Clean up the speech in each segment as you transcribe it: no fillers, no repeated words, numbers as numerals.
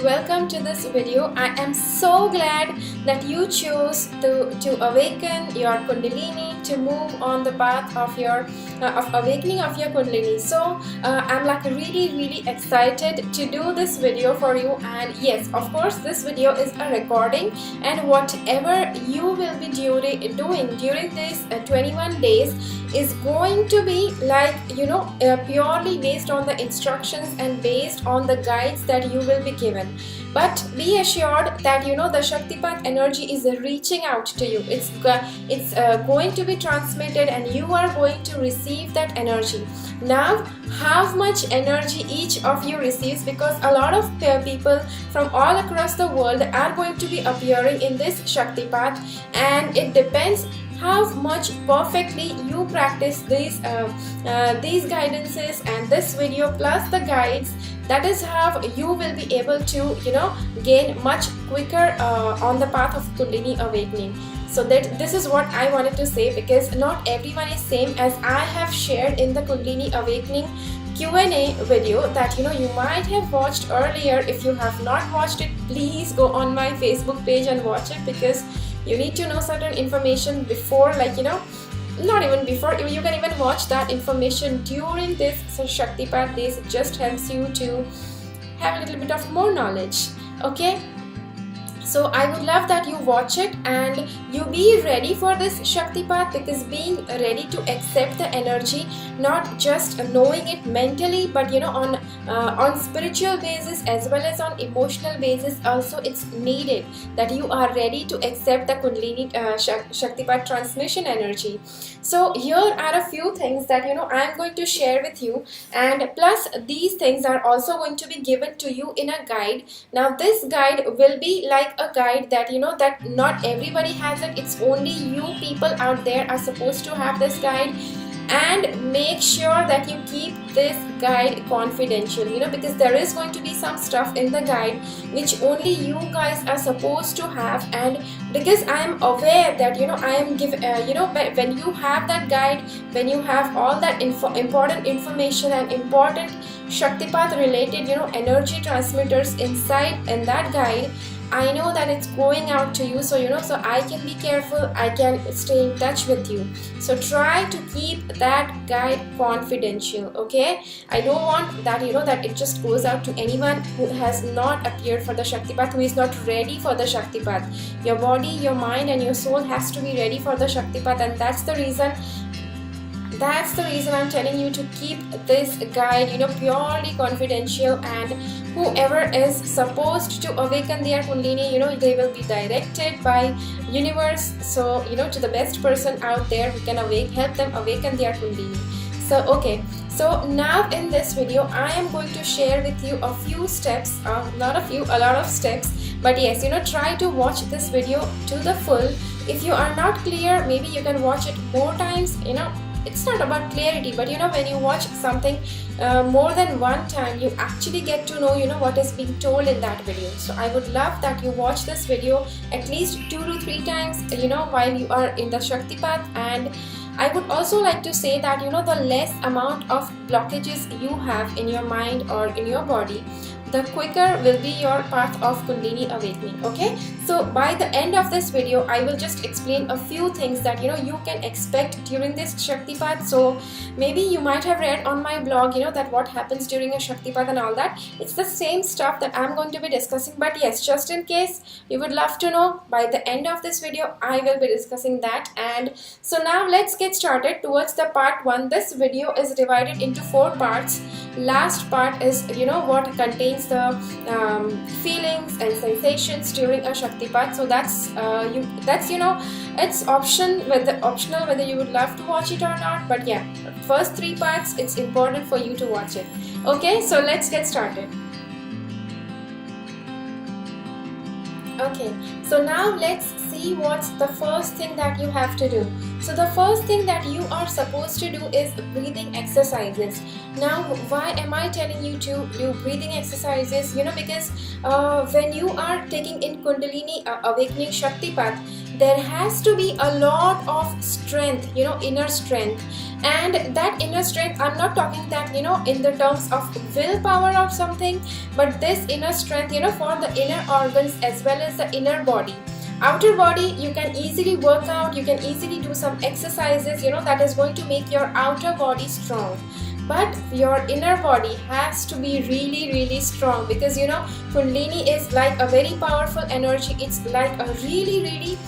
welcome to this video. I am so glad that you chose to awaken your Kundalini, to move on the path of your of awakening of your Kundalini. So I'm like really excited to do this video for you. And yes, of course, this video is a recording, and whatever you will be doing during these 21 days is going to be like purely based on the instructions and based on the guides that you will be given. But be assured that the Shaktipat energy is reaching out to you. It's going to be transmitted, and you are going to receive that energy. Now, how much energy each of you receives, because a lot of people from all across the world are going to be appearing in this Shaktipat, and it depends how much perfectly you practice these guidances and this video plus the guides. That is how you will be able to gain much quicker on the path of Kundalini awakening. So that this is what I wanted to say, because not everyone is same as I have shared in the Kundalini awakening Q&A video that you might have watched earlier. If you have not watched it, please go on my Facebook page and watch it, because you need to know certain information before, not even before, you can even watch that information during this Shaktipat days. It just helps you to have a little bit of more knowledge. Okay, so I would love that you watch it and you be ready for this Shaktipat, because being ready to accept the energy, not just knowing it mentally, but on spiritual basis as well as on emotional basis also, it's needed that you are ready to accept the Kundalini Shaktipat transmission energy. So here are a few things that I'm going to share with you, and plus these things are also going to be given to you in a guide. Now this guide will be like a guide that that not everybody has it. It's only you people out there are supposed to have this guide, and make sure that you keep this guide confidential, because there is going to be some stuff in the guide which only you guys are supposed to have. And because I am aware that I am when you have that guide, when you have all that important information and important Shaktipat related energy transmitters inside in that guide, I know that it's going out to you, so so I can be careful, I can stay in touch with you. So try to keep that guide confidential, okay? I don't want that that it just goes out to anyone who has not appeared for the Shaktipat, who is not ready for the Shaktipat. Your body, your mind and your soul has to be ready for the Shaktipat, and that's the reason I'm telling you to keep this guide purely confidential. And whoever is supposed to awaken their Kundalini, they will be directed by universe, so to the best person out there who can help them awaken their Kundalini. So okay, so now in this video I am going to share with you a few steps, a lot of steps. But yes, try to watch this video to the full. If you are not clear, maybe you can watch it more times. It's not about clarity, but when you watch something more than one time, you actually get to know what is being told in that video. So I would love that you watch this video at least 2 to 3 times while you are in the Shaktipat. And I would also like to say that the less amount of blockages you have in your mind or in your body, the quicker will be your path of Kundalini awakening. Okay, so by the end of this video I will just explain a few things that you can expect during this Shaktipat. So maybe you might have read on my blog that what happens during a Shaktipat and all that. It's the same stuff that I'm going to be discussing, but yes, just in case you would love to know, by the end of this video I will be discussing that. And so now let's get started towards the part 1. This video is divided into 4 parts. Last part is what contains the feelings and sensations during a Shaktipat. So that's it's optional whether you would love to watch it or not. But yeah, first 3 parts, it's important for you to watch it. Okay, so let's get started. Okay, so now let's see what's the first thing that you have to do. So the first thing that you are supposed to do is breathing exercises. Now, why am I telling you to do breathing exercises? Because when you are taking in Kundalini awakening Shaktipat, there has to be a lot of strength, inner strength. And that inner strength, I'm not talking that, in the terms of willpower or something, but this inner strength, for the inner organs as well as the inner body. Outer body, you can easily work out, you can easily do some exercises, that is going to make your outer body strong. But your inner body has to be really, really strong, because Kundalini is like a very powerful energy. It's like a really, really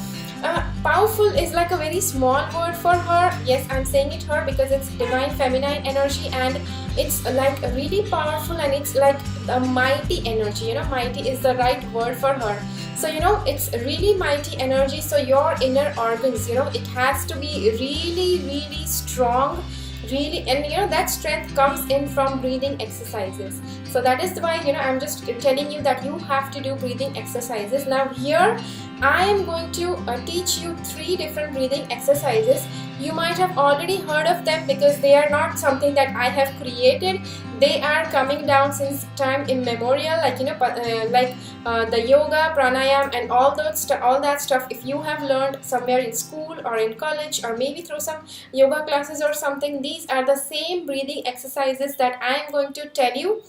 powerful is like a very small word for her. Yes, I'm saying it her because it's divine feminine energy, and it's like really powerful, and it's like a mighty energy. Mighty is the right word for her. So it's really mighty energy. So your inner organs, it has to be really, really strong, really. And that strength comes in from breathing exercises. So that is why I'm just telling you that you have to do breathing exercises. Now here I am going to teach you 3 different breathing exercises. You might have already heard of them, because they are not something that I have created. They are coming down since time immemorial, like the yoga, pranayam, and all that stuff. If you have learned somewhere in school or in college, or maybe through some yoga classes or something, these are the same breathing exercises that I am going to tell you.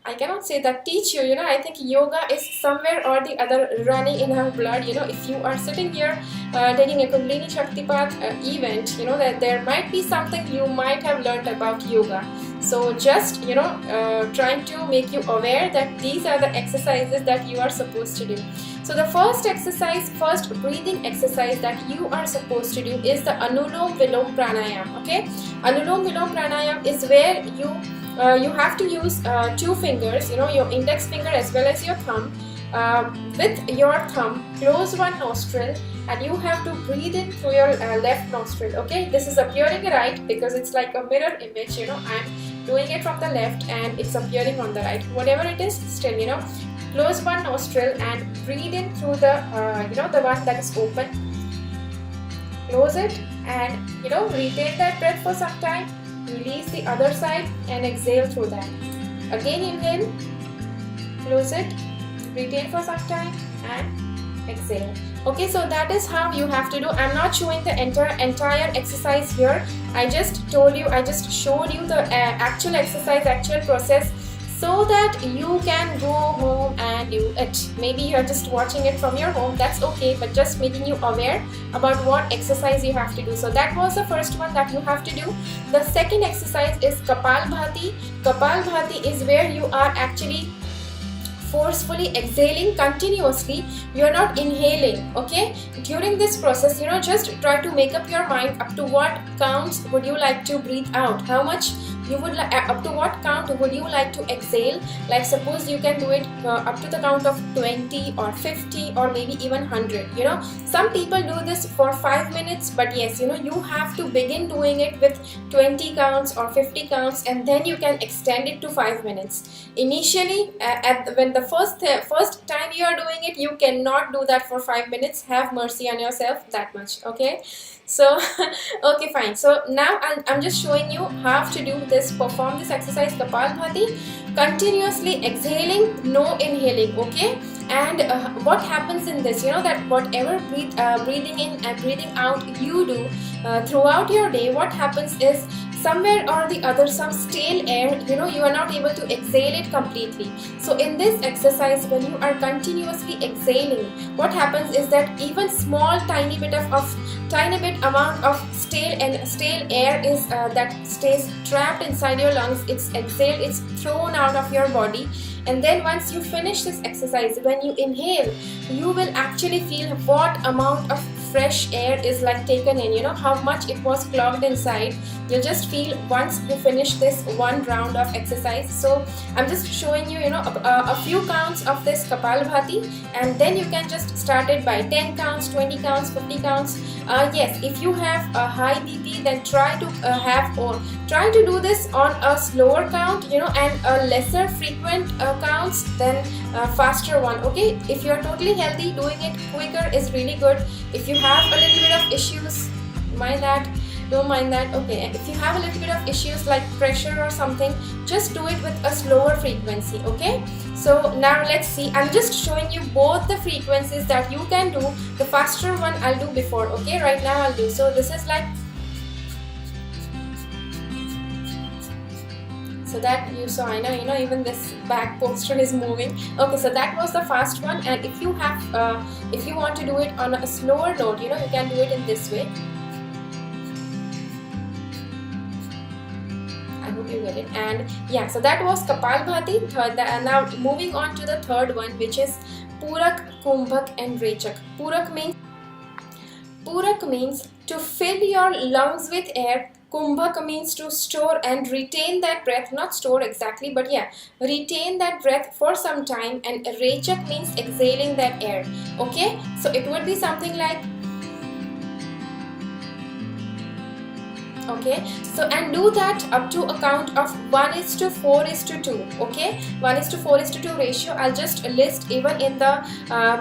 I cannot say that teach you, I think yoga is somewhere or the other running in our blood. If you are sitting here taking a Kundalini Shaktipat event, that there might be something you might have learned about yoga. So just, trying to make you aware that these are the exercises that you are supposed to do. So the first breathing exercise that you are supposed to do is the Anulom Vilom Pranayam. Okay, Anulom Vilom Pranayam is where you have to use 2 fingers, your index finger as well as your thumb. With your thumb, close one nostril, and you have to breathe in through your left nostril. Okay, this is appearing right because it's like a mirror image. I'm doing it from the left and it's appearing on the right. Whatever it is, still, close one nostril and breathe in through the the one that is open. Close it and retain that breath for some time. Release the other side and exhale through that. Again inhale, close it, retain for some time and exhale. Okay, so that is how you have to do. I'm not showing the entire exercise here. I just showed you the actual exercise, actual process, so that you can go home and do it. Maybe you're just watching it from your home, that's okay, but just making you aware about what exercise you have to do. So that was the first one that you have to do. The second exercise is Kapalbhati. Kapalbhati is where you are actually forcefully exhaling continuously. You are not inhaling. Okay, during this process, just try to make up your mind up to what counts would you like to breathe out, how much you would up to what count would you like to exhale. Like suppose you can do it up to the count of 20 or 50 or maybe even 100. Some people do this for 5 minutes, but yes, you have to begin doing it with 20 counts or 50 counts, and then you can extend it to 5 minutes. Initially, when the first time you are doing it, you cannot do that for 5 minutes. Have mercy on yourself that much. Okay, so okay, fine. So now I'm just showing you how to do this, perform this exercise, Kapalbhati, continuously exhaling, no inhaling. Okay, and what happens in this, that whatever breathing in and breathing out you do throughout your day, what happens is somewhere or the other some stale air, you are not able to exhale it completely. So in this exercise, when you are continuously exhaling, what happens is that even small tiny bit amount of stale air is that stays trapped inside your lungs. It's exhaled, it's thrown out of your body. And then once you finish this exercise, when you inhale, you will actually feel what amount of fresh air is like taken in, how much it was clogged inside. You'll just feel once you finish this one round of exercise. So I'm just showing you, a few counts of this Kapalbhati, and then you can just start it by 10 counts, 20 counts, 50 counts. Yes, if you have a high BP, then try to do this on a slower count, and a lesser frequent counts than a faster one. Okay, if you're totally healthy, doing it quicker is really good. If you have a little bit of issues, mind that. don't mind that. Okay, if you have a little bit of issues like pressure or something, just do it with a slower frequency. Okay, so now let's see. I'm just showing you both the frequencies that you can do. The faster one I'll do before. Okay, right now I'll do. So this is like, so that you saw, I know, even this back posture is moving. Okay, so that was the fast one. And if you have if you want to do it on a slower note, you can do it in this way. I hope you get it. And yeah, so that was Kapalbhati. Now moving on to the third one, which is Purak, Kumbhak and Rechak. Purak means to fill your lungs with air. Kumbhak means to store and retain that breath, not store exactly, but yeah, retain that breath for some time. And Rechak means exhaling that air. Okay, so it would be something like, okay, so and do that up to a count of 1:4:2. Okay, 1:4:2 ratio. I'll just list even in the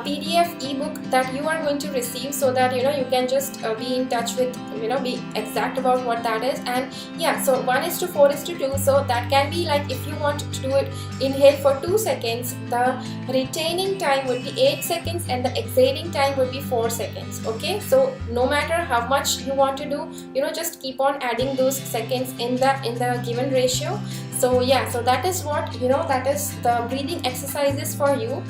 PDF ebook that you are going to receive, so that you can just be in touch with, be exact about what that is. And yeah, so 1:4:2. So that can be like, if you want to do it, inhale for 2 seconds, the retaining time would be 8 seconds and the exhaling time would be 4 seconds. Okay, so no matter how much you want to do, just keep on adding those seconds in the given ratio. So yeah, so that is what, that is the breathing exercises for you.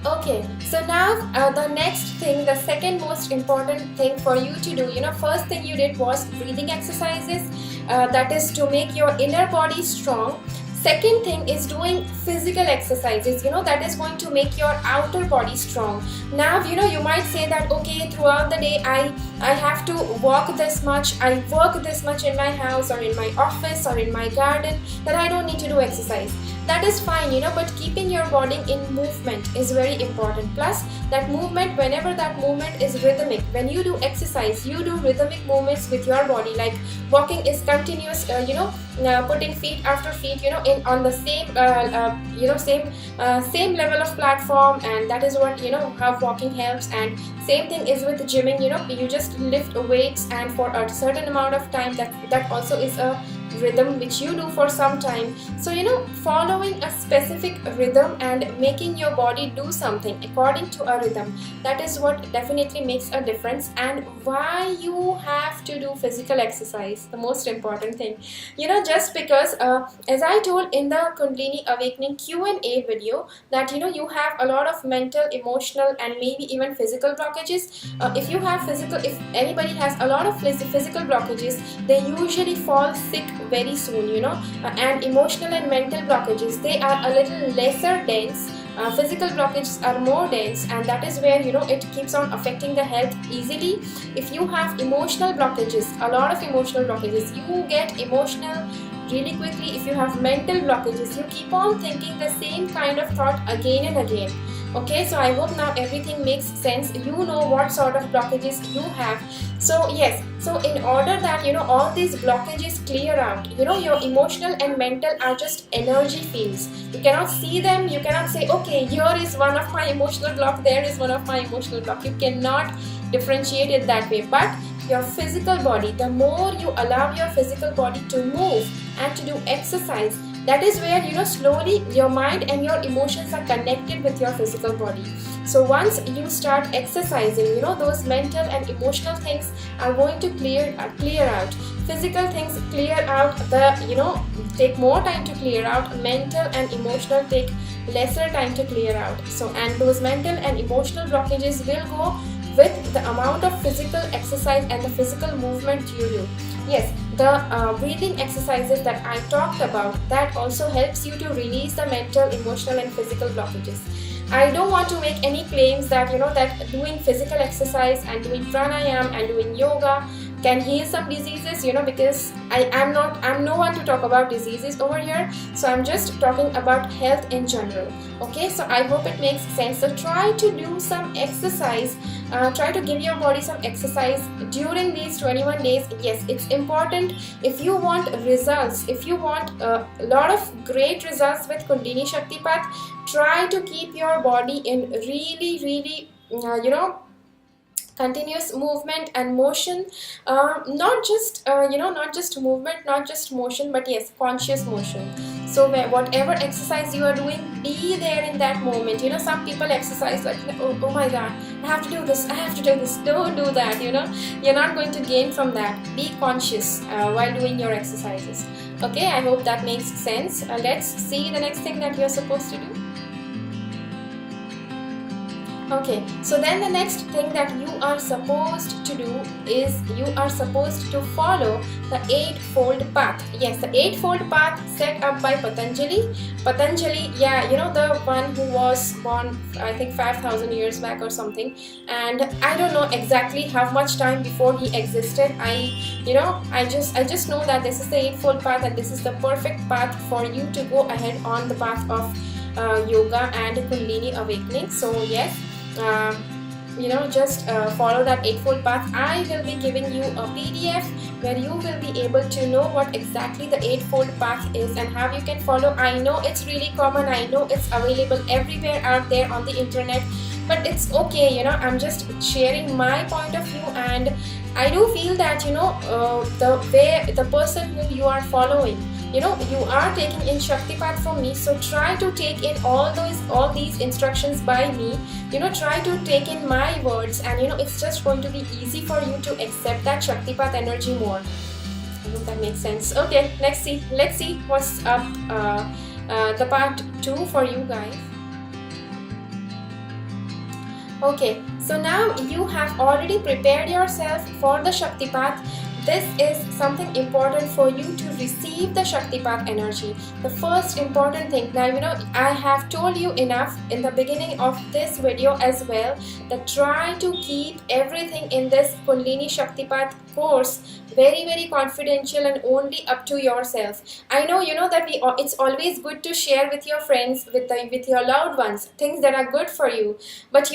Okay, so now the next thing, the second most important thing for you to do, first thing you did was breathing exercises, that is to make your inner body strong. Second thing is doing physical exercises, that is going to make your outer body strong. Now, you might say that, okay, throughout the day I have to walk this much, I work this much in my house or in my office or in my garden, that I don't need to do exercise. That is fine, but keeping your body in movement is very important. Plus, that movement, whenever that movement is rhythmic, when you do exercise, you do rhythmic movements with your body, like walking is continuous, putting feet after feet, on the same, same level of platform, and that is what, how walking helps. And same thing is with gymming, you just lift weights, and for a certain amount of time, that also is a rhythm which you do for some time. So following a specific rhythm and making your body do something according to a rhythm, that is what definitely makes a difference. And why you have to do physical exercise, the most important thing, just because as I told in the Kundalini Awakening Q&A video, that you have a lot of mental, emotional and maybe even physical blockages. If anybody has a lot of physical blockages, they usually fall sick very soon, and emotional and mental blockages, they are a little lesser dense. Physical blockages are more dense, and that is where it keeps on affecting the health easily. If you have emotional blockages, a lot of emotional blockages, you get emotional really quickly. If you have mental blockages, you keep on thinking the same kind of thought again and again. Okay, so I hope now everything makes sense. You know what sort of blockages you have. So yes, so in order that all these blockages clear out, your emotional and mental are just energy fields. You cannot see them. You cannot say, okay, here is one of my emotional block, there is one of my emotional block. You cannot differentiate it that way. But your physical body, the more you allow your physical body to move and to do exercise, that is where slowly your mind and your emotions are connected with your physical body. So once you start exercising, those mental and emotional things are going to clear out. Physical things clear out, take more time to clear out. Mental and emotional take lesser time to clear out. So, and those mental and emotional blockages will go with the amount of physical exercise and the physical movement you do. Yes, the breathing exercises that I talked about, that also helps you to release the mental, emotional and physical blockages. I don't want to make any claims that that doing physical exercise and doing pranayama and doing yoga can heal some diseases, because I'm no one to talk about diseases over here. So I'm just talking about health in general. Okay, so I hope it makes sense. So try to do some exercise. Try to give your body some exercise during these 21 days. Yes, it's important. If you want results, if you want a lot of great results with Kundalini Shaktipat, try to keep your body in really continuous movement and motion, not just not just movement, not just motion, but yes, conscious motion. So whatever exercise you are doing, be there in that moment. Some people exercise like, oh my god, I have to do this, I have to do this. Don't do that. You're not going to gain from that. Be conscious while doing your exercises. Okay, I hope that makes sense. Let's see the next thing that you're supposed to do. Okay, so then the next thing that you are supposed to do is you are supposed to follow the eightfold path. Yes, the eightfold path set up by Patanjali. Patanjali, yeah, the one who was born, I think 5,000 years back or something. And I don't know exactly how much time before he existed. I just know that this is the eightfold path, and this is the perfect path for you to go ahead on the path of yoga and Kundalini awakening. So yes, just follow that eightfold path. I will be giving you a PDF where you will be able to know what exactly the eightfold path is and how you can follow. I know it's really common, I know it's available everywhere out there on the internet, but it's okay. I'm just sharing my point of view, and I do feel that the person who you are following, you are taking in Shaktipat from me, so try to take in all these instructions by me. Try to take in my words, and it's just going to be easy for you to accept that Shaktipat energy more. I hope that makes sense. Okay, let's see what's up the part 2 for you guys. Okay, so now you have already prepared yourself for the Shaktipat. This is something important for you to receive the Shaktipat energy. The first important thing, now I have told you enough in the beginning of this video as well, that try to keep everything in this Kundalini Shaktipat course very, very confidential and only up to yourself. I know that it's always good to share with your friends, with your loved ones, things that are good for you, but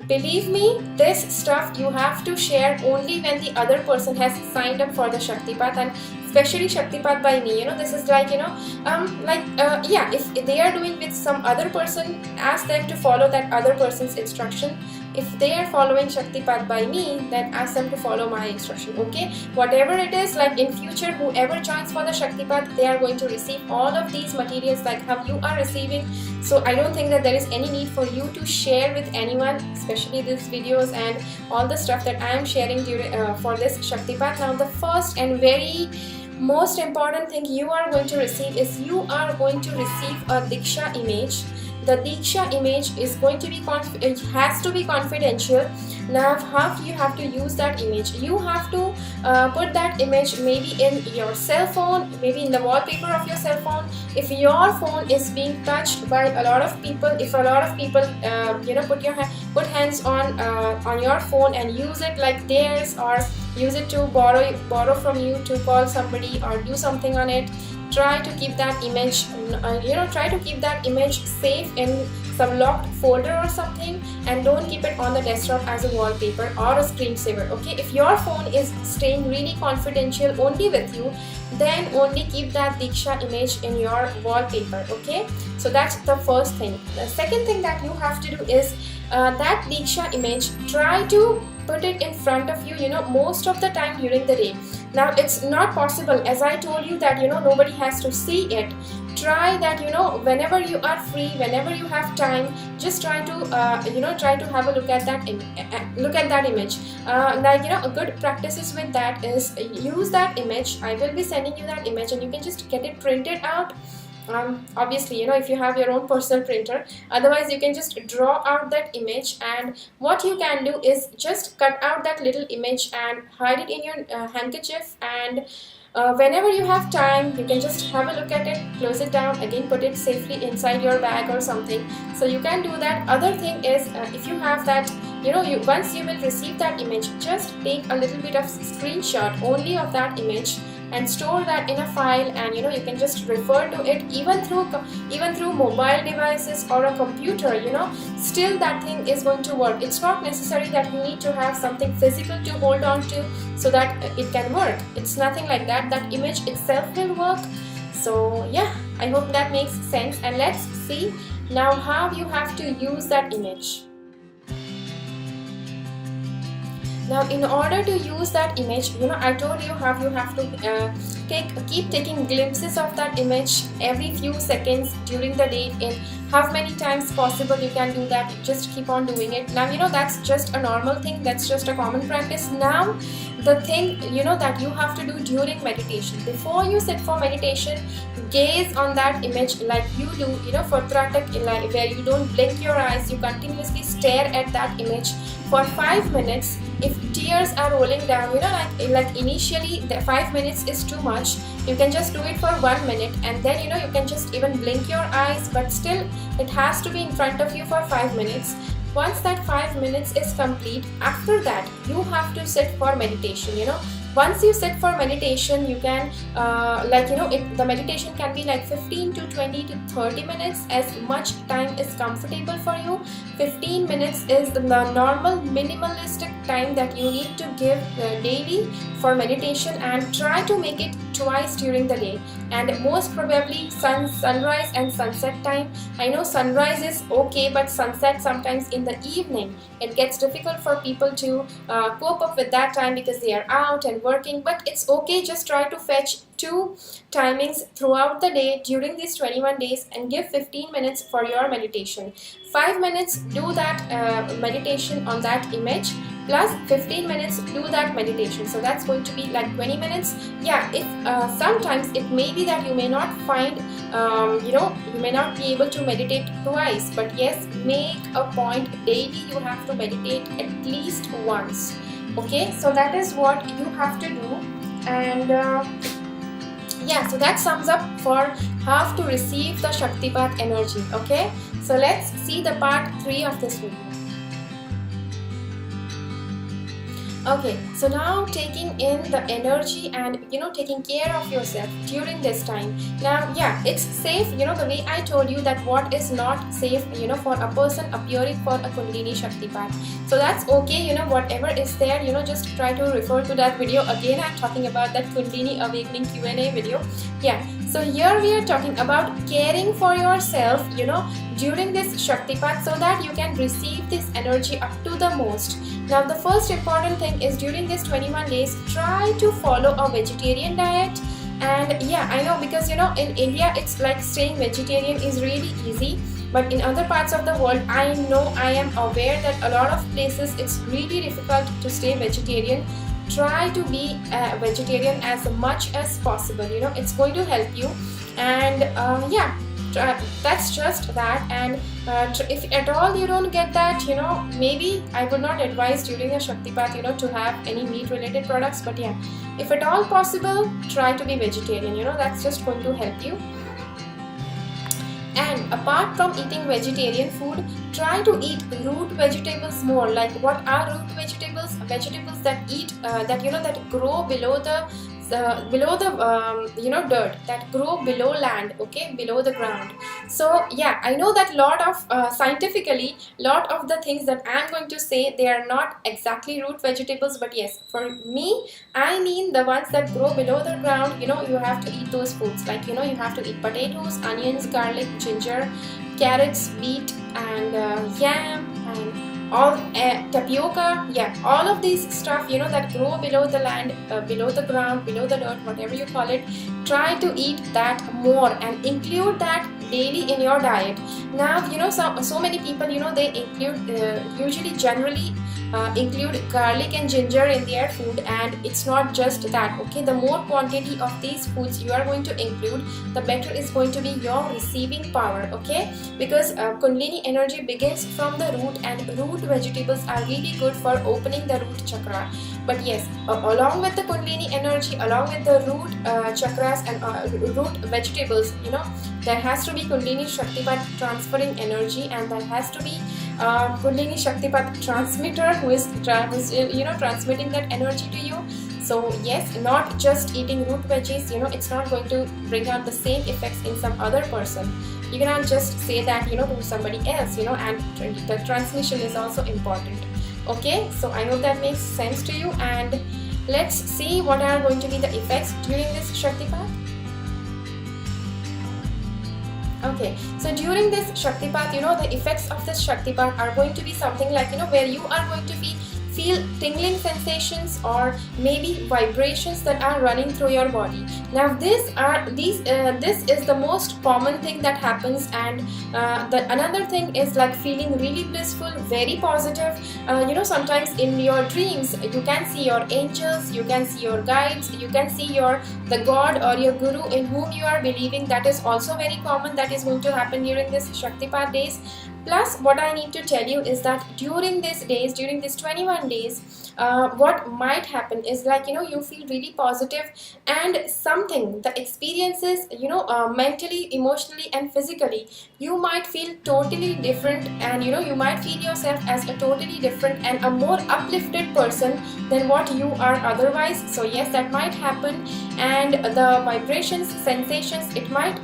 believe me, this stuff you have to share only when the other person has signed up for the Shaktipat, and especially Shaktipat by me. This is like if they are doing with some other person, ask them to follow that other person's instruction. If they are following Shaktipat by me, then ask them to follow my instruction. Okay, whatever it is, like in future, whoever joins for the Shaktipat, they are going to receive all of these materials like how you are receiving. So I don't think that there is any need for you to share with anyone, especially these videos and all the stuff that I am sharing during for this Shaktipat. Now the first and very most important thing you are going to receive is you are going to receive a Diksha image. The Diksha image is going to be it has to be confidential. Now how you have to use that image? You have to put that image maybe in your cell phone, maybe in the wallpaper of your cell phone. If your phone is being touched by a lot of people, if a lot of people put hands on your phone and use it like theirs, or use it to borrow from you to call somebody or do something on it, try to keep that image safe in some locked folder or something, and don't keep it on the desktop as a wallpaper or a screensaver. Okay, if your phone is staying really confidential only with you, then only keep that Diksha image in your wallpaper. Okay, so that's the first thing. The second thing that you have to do is that Diksha image, try to put it in front of you, most of the time during the day. Now it's not possible, as I told you, that nobody has to see it. Try that whenever you are free, whenever you have time, just try to have a look at that image. A good practices with that is use that image. I will be sending you that image, and you can just get it printed out. Obviously, if you have your own personal printer, otherwise you can just draw out that image, and what you can do is just cut out that little image and hide it in your handkerchief, and whenever you have time, you can just have a look at it, close it down, again put it safely inside your bag or something. So you can do that. Other thing is, if you have that, once you will receive that image, just take a little bit of screenshot only of that image and store that in a file, and you can just refer to it even through mobile devices or a computer. Still that thing is going to work. It's not necessary that you need to have something physical to hold on to so that it can work. It's nothing like that. That image itself will work. So yeah, I hope that makes sense, and let's see now how you have to use that image. Now in order to use that image, I told you how you have to keep taking glimpses of that image every few seconds during the day. In how many times possible you can do that, just keep on doing it. Now that's just a normal thing, that's just a common practice. Now the thing that you have to do during meditation, before you sit for meditation, gaze on that image like you do for Tratak, where you don't blink your eyes, you continuously stare at that image for 5 minutes. If tears are rolling down, like initially the 5 minutes is too much, you can just do it for 1 minute, and then you can just even blink your eyes, but still it has to be in front of you for 5 minutes. Once that 5 minutes is complete, after that you have to sit for meditation. Once you sit for meditation, you can the meditation can be like 15 to 20 to 30 minutes, as much time is comfortable for you. 15 minutes is the normal minimalistic time that you need to give daily for meditation, and try to make it twice during the day, and most probably sunrise and sunset time. I know sunrise is okay, but sunset sometimes in the evening, it gets difficult for people to cope up with that time because they are out and working, but it's okay. Just try to fetch 2 timings throughout the day during these 21 days and give 15 minutes for your meditation. 5 minutes do that meditation on that image, plus 15 minutes do that meditation, so that's going to be like 20 minutes. If sometimes it may be that you may not find you may not be able to meditate twice, but yes, make a point daily you have to meditate at least once. Okay, so that is what you have to do. And so that sums up for how to receive the Shaktipat energy. Okay, so let's see the part 3 of this video. Okay, so now taking in the energy and taking care of yourself during this time. Now it's safe, the way I told you that what is not safe for a person appearing for a Kundalini Shaktipat. So that's okay, whatever is there, just try to refer to that video. Again, I'm talking about that Kundalini Awakening Q&A video. So here we are talking about caring for yourself during this Shaktipat, so that you can receive this energy up to the most. Now the first important thing is, during these 21 days, try to follow a vegetarian diet. And I know, because in India it's like staying vegetarian is really easy, but in other parts of the world, I am aware that a lot of places it's really difficult to stay vegetarian. Try to be a vegetarian as much as possible. It's going to help you. And that's just that. And if at all you don't get that, maybe I would not advise during a Shaktipat to have any meat related products, but if at all possible, try to be vegetarian. That's just going to help you. And apart from eating vegetarian food, try to eat root vegetables more. Like, what are root vegetables? Vegetables that that grow below the dirt, that grow below land, okay, below the ground. So I know that scientifically, lot of the things that I'm going to say, they are not exactly root vegetables, but yes, for me, I mean the ones that grow below the ground. You have to eat those foods, like you have to eat potatoes, onions, garlic, ginger, carrots, beet, and yam, and all tapioca, all of these stuff that grow below the land, below the ground, below the dirt, whatever you call it. Try to eat that more and include that daily in your diet. Now so many people they include generally include garlic and ginger in their food, and it's not just that. Okay, the more quantity of these foods you are going to include, the better is going to be your receiving power. Okay, because Kundalini energy begins from the root, and root vegetables are really good for opening the root chakra. But yes, along with the Kundalini energy, along with the root chakras and root vegetables, there has to be Kundalini Shaktipat transferring energy, and there has to be Kundalini Shaktipat transmitter who is transmitting that energy to you. So yes, not just eating root veggies, it's not going to bring out the same effects in some other person. You cannot just say that to somebody else, and the transmission is also important. Okay, so I hope that makes sense to you, and let's see what are going to be the effects during this Shaktipat. Okay, so during this Shaktipat, the effects of this Shaktipat are going to be something like, where you are going to be feel tingling sensations or maybe vibrations that are running through your body. Now this is the most common thing that happens, and another thing is like feeling really blissful, very positive. Sometimes in your dreams you can see your angels, you can see your guides, you can see the god or your guru in whom you are believing. That is also very common, that is going to happen during this Shaktipat days. Plus, what I need to tell you is that during these days, during these 21 days, what might happen is like, you feel really positive, and something, the experiences, mentally, emotionally and physically, you might feel totally different, and you might feel yourself as a totally different and a more uplifted person than what you are otherwise. So yes, that might happen, and the vibrations, sensations, it might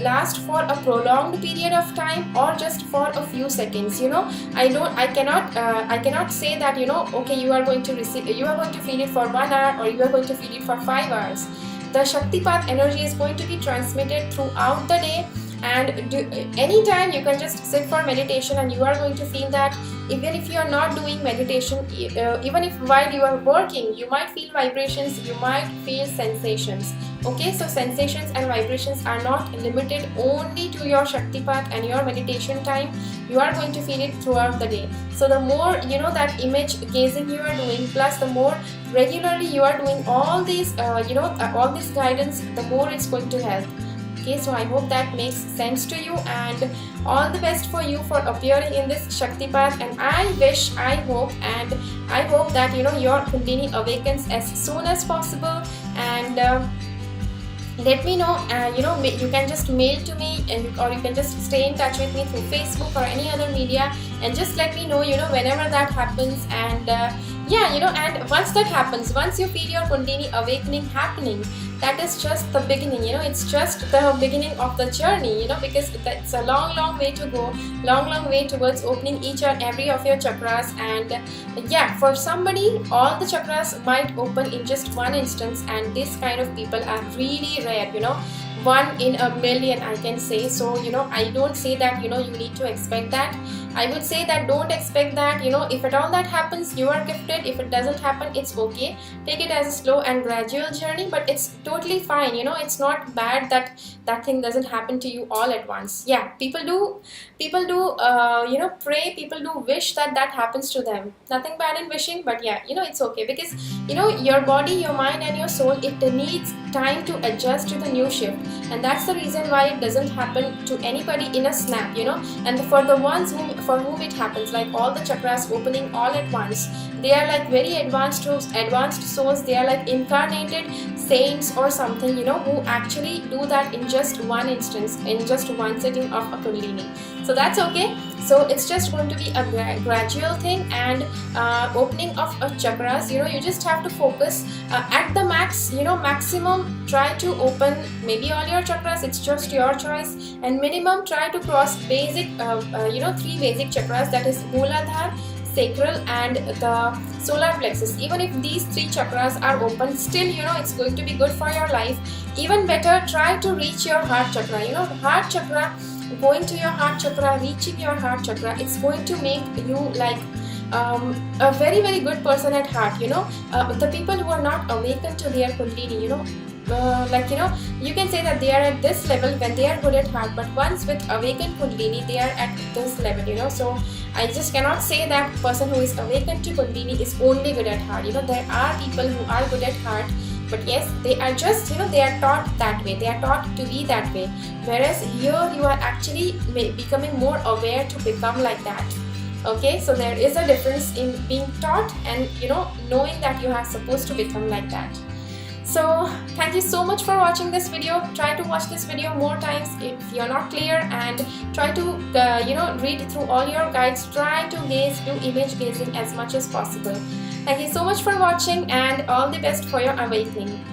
last for a prolonged period of time or just for a few seconds. I cannot say that okay, you are going to feel it for 1 hour or you are going to feel it for 5 hours. The Shaktipat energy is going to be transmitted throughout the day, and anytime you can just sit for meditation, and you are going to feel that. Even if you are not doing meditation, even if while you are working, you might feel vibrations, you might feel sensations. Okay, so sensations and vibrations are not limited only to your Shaktipat and your meditation time. You are going to feel it throughout the day. So the more that image gazing you are doing, plus the more regularly you are doing all these all this guidance, the more it's going to help. Okay, so I hope that makes sense to you, and all the best for you for appearing in this Shaktipat. And I hope that your Kundalini awakens as soon as possible. And let me know. You can just mail to me, or you can just stay in touch with me through Facebook or any other media, and just let me know whenever that happens. And and once that happens, once you feel your Kundalini awakening happening, that is just the beginning. It's just the beginning of the journey, because it's a long way to go, long way towards opening each and every of your chakras. And for somebody, all the chakras might open in just one instance, and this kind of people are really rare, 1 in a million, I can say. So I don't say that you need to expect that. I would say that don't expect that. If at all that happens, you are gifted. If it doesn't happen, it's okay. Take it as a slow and gradual journey, but it's totally fine. It's not bad that that thing doesn't happen to you all at once. Yeah, people do pray, people do wish that happens to them. Nothing bad in wishing, but yeah, it's okay, because your body, your mind and your soul, it needs time to adjust to the new shift, and that's the reason why it doesn't happen to anybody in a snap. And for the ones for whom it happens, like all the chakras opening all at once, they are like very advanced souls. They are like incarnated saints or something, who actually do that in just one instance, in just one sitting of a Kundalini. So that's okay. So it's just going to be a gradual thing, and opening of chakras, you just have to focus at the max, maximum try to open maybe all your chakras, it's just your choice, and minimum try to cross basic 3 basic chakras, that is Mooladhara, sacral and the solar plexus. Even if these 3 chakras are open, still it's going to be good for your life. Even better, try to reach your heart chakra. Heart chakra, going to your heart chakra, reaching your heart chakra, it's going to make you like a very good person at heart. The people who are not awakened to their Kundalini, you can say that they are at this level when they are good at heart, but once with awakened Kundalini, they are at this level. So I just cannot say that person who is awakened to Kundalini is only good at heart. There are people who are good at heart, but yes, they are just they are taught that way, they are taught to be that way, whereas here you are actually becoming more aware to become like that. Okay, so there is a difference in being taught and knowing that you are supposed to become like that. So thank you so much for watching this video. Try to watch this video more times if you're not clear, and try to read through all your guides. Try to do image gazing as much as possible. Thank you so much for watching, and all the best for your awakening.